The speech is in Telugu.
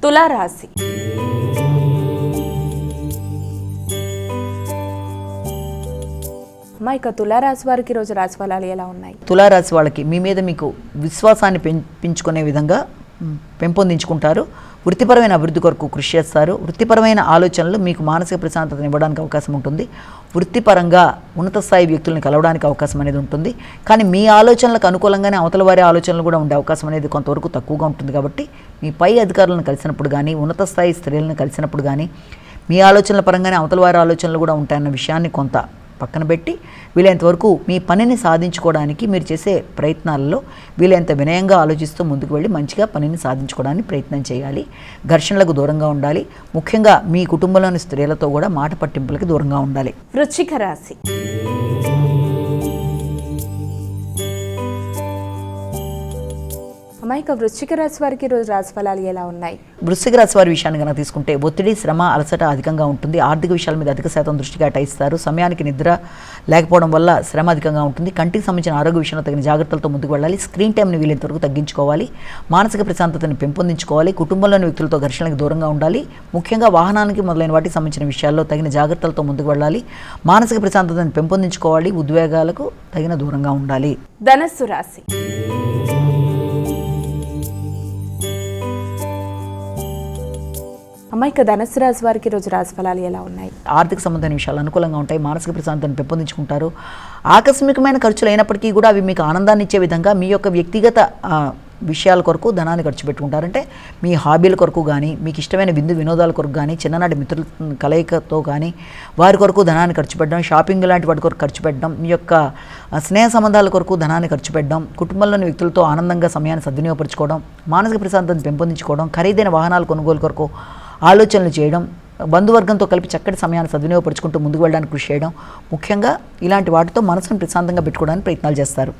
తులారాశి. అమ్మా, ఇక తులారాశి వారికి ఈరోజు రాశి ఫలాలు ఎలా ఉన్నాయి? తులారాశి వాళ్ళకి మీ మీద మీకు విశ్వాసాన్ని పెంచుకునే విధంగా పెంపొందించుకుంటారు. వృత్తిపరమైన అభివృద్ధి కొరకు కృషి చేస్తారు. వృత్తిపరమైన ఆలోచనలు మీకు మానసిక ప్రశాంతతను ఇవ్వడానికి అవకాశం ఉంటుంది. వృత్తిపరంగా ఉన్నత స్థాయి వ్యక్తులను కలవడానికి అవకాశం అనేది ఉంటుంది. కానీ మీ ఆలోచనలకు అనుకూలంగానే అవతల వారి ఆలోచనలు కూడా ఉండే అవకాశం అనేది కొంతవరకు తక్కువగా ఉంటుంది. కాబట్టి మీ పై అధికారులను కలిసినప్పుడు కానీ, ఉన్నత స్థాయి స్త్రీలను కలిసినప్పుడు కానీ, మీ ఆలోచనల పరంగానే అవతల వారి ఆలోచనలు కూడా ఉంటాయన్న విషయాన్ని కొంత పక్కన పెట్టి వీలైనంత వరకు మీ పనిని సాధించుకోవడానికి మీరు చేసే ప్రయత్నాలలో వీలైనంత వినయంగా ఆలోచిస్తూ ముందుకు వెళ్ళి మంచిగా పనిని సాధించుకోవడానికి ప్రయత్నం చేయాలి. ఘర్షణలకు దూరంగా ఉండాలి. ముఖ్యంగా మీ కుటుంబంలోని స్త్రీలతో కూడా మాట పట్టింపులకి దూరంగా ఉండాలి. వృశ్చిక రాశి. అమాయక వృశ్చిక రాశి వారికి ఈరోజు రాశి ఫలాలు ఎలా ఉన్నాయి? వృశ్చిక రాశి వారి విషయాన్ని కనుక తీసుకుంటే ఒత్తిడి, శ్రమ, అలసట అధికంగా ఉంటుంది. ఆర్థిక విషయాల మీద అధిక శాతం దృష్టి కేటాయిస్తారు. సమయానికి నిద్ర లేకపోవడం వల్ల శ్రమ అధికంగా ఉంటుంది. కంటికి సంబంధించిన ఆరోగ్య విషయంలో తగిన జాగ్రత్తలతో ముందుకు వెళ్ళాలి. స్క్రీన్ టైంని వీలైనంత వరకు తగ్గించుకోవాలి. మానసిక ప్రశాంతతను పెంపొందించుకోవాలి. కుటుంబంలోని వ్యక్తులతో ఘర్షణలకు దూరంగా ఉండాలి. ముఖ్యంగా వాహనానికి మొదలైన వాటికి సంబంధించిన విషయాల్లో తగిన జాగ్రత్తలతో ముందుకు వెళ్ళాలి. మానసిక ప్రశాంతతను పెంపొందించుకోవాలి. ఉద్వేగాలకు తగిన దూరంగా ఉండాలి. ధనస్సు రాశి. అమ్మాయిక ధనస్సు రాశి వారికి ఈరోజు రాశి ఫలాలు ఎలా ఉన్నాయి? ఆర్థిక సంబంధమైన విషయాలు అనుకూలంగా ఉంటాయి. మానసిక ప్రశాంతతను పెంపొందించుకుంటారు. ఆకస్మికమైన ఖర్చులు అయినప్పటికీ కూడా అవి మీకు ఆనందాన్ని ఇచ్చే విధంగా మీ యొక్క వ్యక్తిగత విషయాల కొరకు ధనాన్ని ఖర్చు పెట్టుకుంటారంటే మీ హాబీల కొరకు కానీ, మీకు ఇష్టమైన వినోదాల కొరకు కానీ, చిన్ననాటి మిత్రుల కలయికతో కానీ వారి కొరకు ధనాన్ని ఖర్చు పెట్టడం, షాపింగ్ లాంటి వాటి కొరకు ఖర్చు పెట్టడం, మీ యొక్క స్నేహ సంబంధాల కొరకు ధనాన్ని ఖర్చు పెట్టడం, కుటుంబంలోని వ్యక్తులతో ఆనందంగా సమయాన్ని సద్వినియోగపరచుకోవడం, మానసిక ప్రశాంతతను పెంపొందించుకోవడం, ఖరీదైన వాహనాల కొనుగోలు కొరకు ఆలోచనలు చేయడం, బంధువర్గంతో కలిపి చక్కటి సమయాన్ని సద్వినియోగపరుచుకుంటూ ముందుకు వెళ్ళడానికి కృషి చేయడం, ముఖ్యంగా ఇలాంటి వాటితో మనసును ప్రశాంతంగా పెట్టుకోవడానికి ప్రయత్నాలు చేస్తారు.